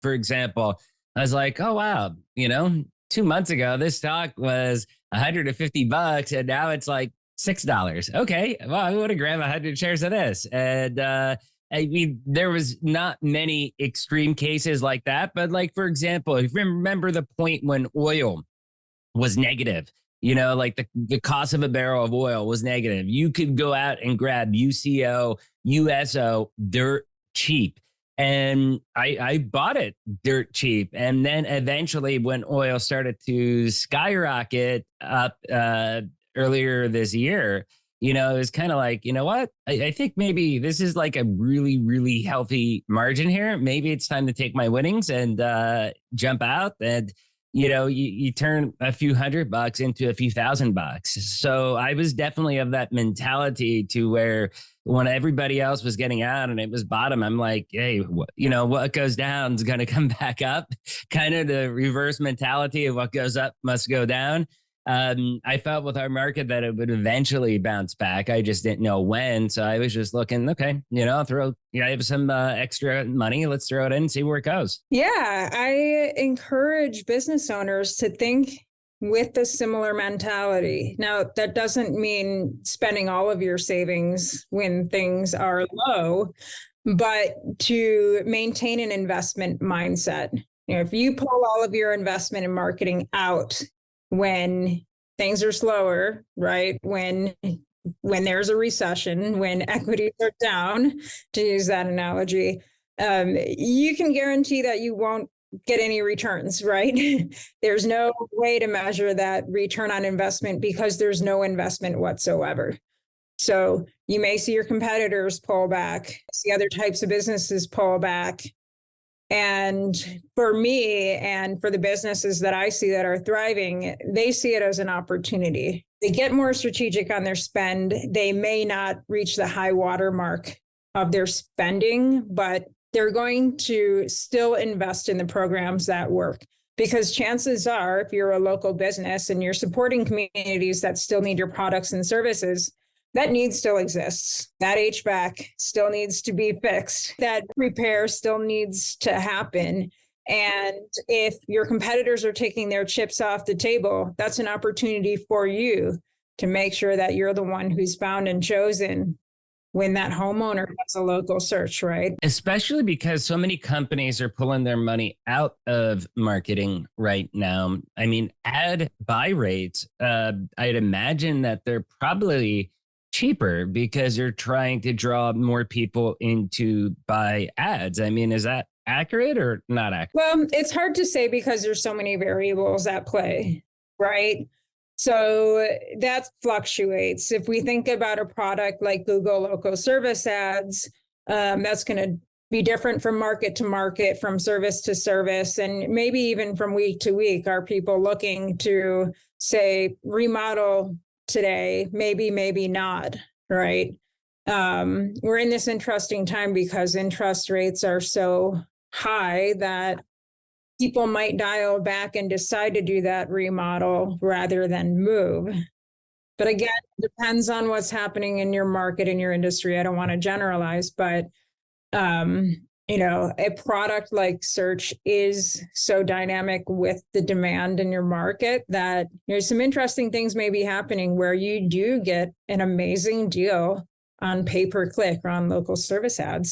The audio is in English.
for example, I was like, oh, wow, 2 months ago, this stock was $150 and now it's like $6. Okay. Well, I want to grab 100 shares of this. And, I mean, there was not many extreme cases like that. But like, for example, if you remember the point when oil was negative, like the cost of a barrel of oil was negative, you could go out and grab UCO, USO dirt cheap. And I bought it dirt cheap. And then eventually, when oil started to skyrocket up earlier this year, it was kind of like, you know what? I think maybe this is like a really, really healthy margin here. Maybe it's time to take my winnings and jump out. And you turn a few $100 into a few $1,000. So I was definitely of that mentality to where when everybody else was getting out and it was bottom, I'm like, hey, what goes down is going to come back up. Kind of the reverse mentality of what goes up must go down. I felt with our market that it would eventually bounce back. I just didn't know when. So I was just looking, okay, I have some extra money. Let's throw it in and see where it goes. Yeah, I encourage business owners to think with a similar mentality. Now, that doesn't mean spending all of your savings when things are low, but to maintain an investment mindset. If you pull all of your investment in marketing out when things are slower, right? When there's a recession, when equities are down, to use that analogy, you can guarantee that you won't get any returns, right? There's no way to measure that return on investment because there's no investment whatsoever. So you may see your competitors pull back, see other types of businesses pull back. And for me and for the businesses that I see that are thriving, they see it as an opportunity. They get more strategic on their spend. They may not reach the high water mark of their spending, but they're going to still invest in the programs that work. Because chances are, if you're a local business and you're supporting communities that still need your products and services, that need still exists. That HVAC still needs to be fixed. That repair still needs to happen. And if your competitors are taking their chips off the table, that's an opportunity for you to make sure that you're the one who's found and chosen when that homeowner has a local search, right? Especially because so many companies are pulling their money out of marketing right now. I mean, ad buy rates, I'd imagine that they're probably cheaper because you're trying to draw more people into buy ads. I mean, is that accurate or not accurate? Well, it's hard to say because there's so many variables at play, right? So that fluctuates. If we think about a product like Google Local Service Ads, that's going to be different from market to market, from service to service, and maybe even from week to week. Are people looking to, say, remodel today? Maybe not, right? We're in this interesting time because interest rates are so high that people might dial back and decide to do that remodel rather than move. But again, it depends on what's happening in your market, in your industry. I don't want to generalize, but a product like search is so dynamic with the demand in your market that there's some interesting things may be happening where you do get an amazing deal on pay-per-click or on local service ads.